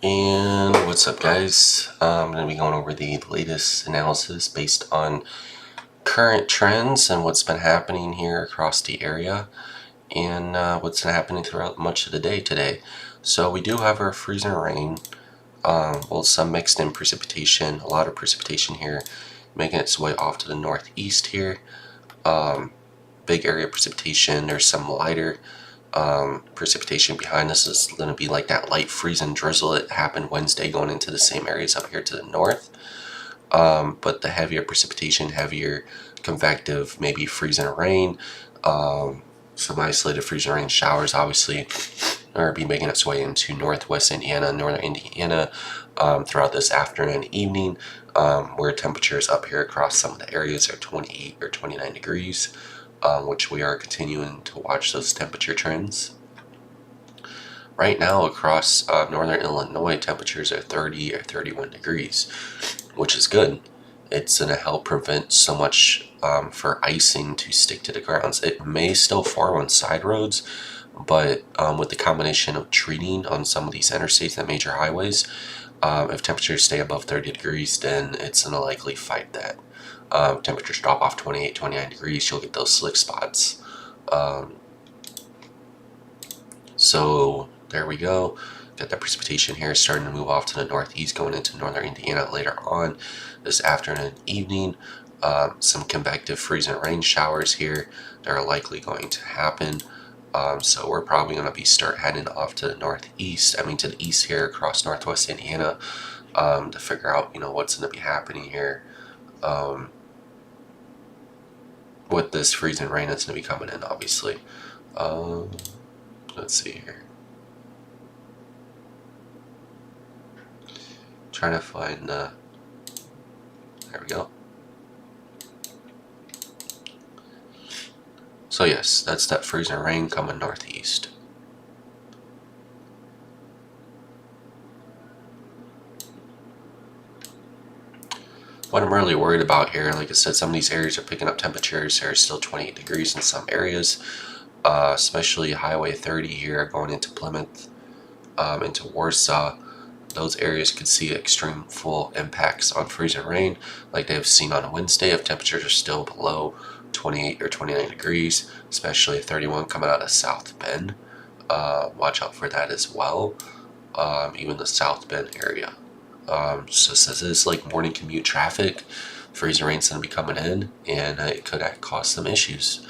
And what's up, guys? I'm going to be going over the latest analysis based on current trends and what's been happening here across the area and what's been happening throughout much of the day today. So we do have our freezing rain, well, some mixed in precipitation, a lot of precipitation here, making its way off to the northeast here. Big area of precipitation. There's some lighter precipitation behind us. Is going to be like that light freezing drizzle that happened Wednesday going into the same areas up here to the north. But the heavier precipitation, heavier convective, maybe freezing rain, some isolated freezing rain showers obviously are be making its way into northwest Indiana, northern Indiana throughout this afternoon and evening, where temperatures up here across some of the areas are 28 or 29 degrees. Which we are continuing to watch those temperature trends. Right now across northern Illinois, temperatures are 30 or 31 degrees, which is good. It's going to help prevent so much for icing to stick to the grounds. It may still form on side roads, but with the combination of treating on some of these interstates and major highways, if temperatures stay above 30 degrees, then it's going to likely fight that. Temperatures drop off 28, 29 degrees, you'll get those slick spots. So there we go. Got that precipitation here starting to move off to the northeast, going into northern Indiana later on this afternoon and evening. Some convective freezing rain showers here that are likely going to happen. So we're probably going to start heading off to the northeast, to the east here across northwest Indiana, to figure out, what's going to be happening here. With this freezing rain that's going to be coming in, obviously. Let's see here. Trying to find, there we go. So yes, that's that freezing rain coming northeast. What I'm really worried about here, like I said, some of these areas are picking up temperatures. There's still 28 degrees in some areas, especially Highway 30 here going into Plymouth, into Warsaw. Those areas could see extreme full impacts on freezing rain like they've seen on Wednesday if temperatures are still below 28 or 29 degrees, especially 31 coming out of South Bend. Watch out for that as well, even the South Bend area. So since it's like morning commute traffic, freezing rain's going to be coming in, and it could cause some issues.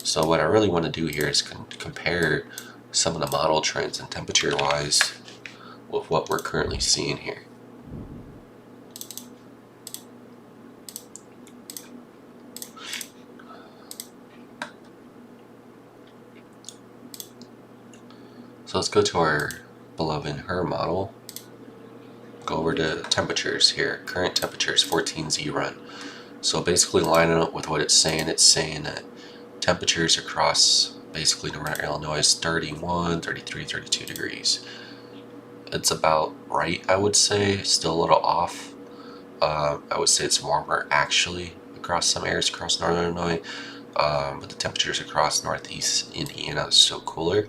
So what I really want to do here is compare some of the model trends and temperature-wise with what we're currently seeing here. So let's go to our beloved HRRR model. Go over to temperatures here. Current temperatures, 14Z run. So basically lining up with what it's saying that temperatures across basically northern Illinois is 31, 33, 32 degrees. It's about right, I would say. Still a little off. I would say it's warmer actually across some areas across northern Illinois, but the temperatures across northeast Indiana is still cooler.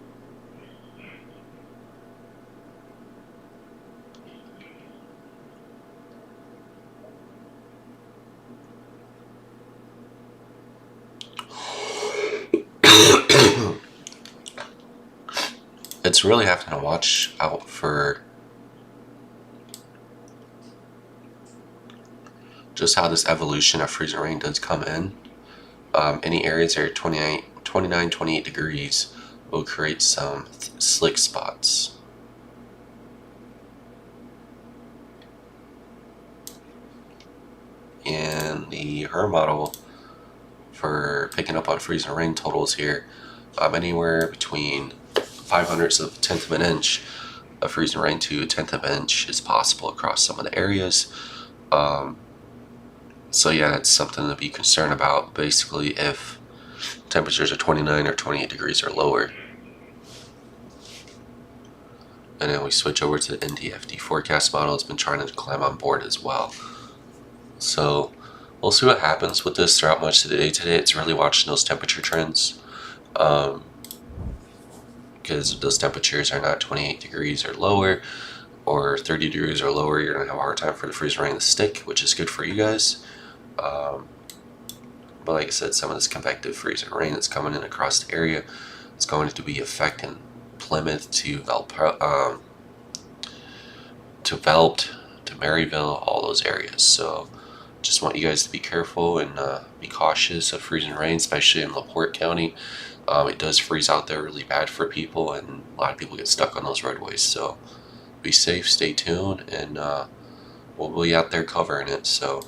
It's really having to watch out for just how this evolution of freezing rain does come in. Any areas that are 29, 28 degrees will create some slick spots. And the HRRR model for picking up on freezing rain totals here, anywhere between 0.05 of a tenth of an inch of freezing rain to a tenth of an inch is possible across some of the areas. So yeah, that's something to be concerned about, basically, if temperatures are 29 or 28 degrees or lower. And then we switch over to the NDFD forecast model. It's been trying to climb on board as well. So we'll see what happens with this throughout much of the day today. It's really watching those temperature trends, because those temperatures are not 28 degrees or lower. or 30 degrees or lower, you're going to have a hard time for the freezing rain to stick, which is good for you guys. But like I said, some of this convective freezing rain that's coming in across the area is going to be affecting Plymouth to Veldt, to Maryville, all those areas. So just want you guys to be careful and be cautious of freezing rain, especially in LaPorte County. It does freeze out there really bad for people, and a lot of people get stuck on those roadways. So be safe, stay tuned, and we'll be out there covering it. So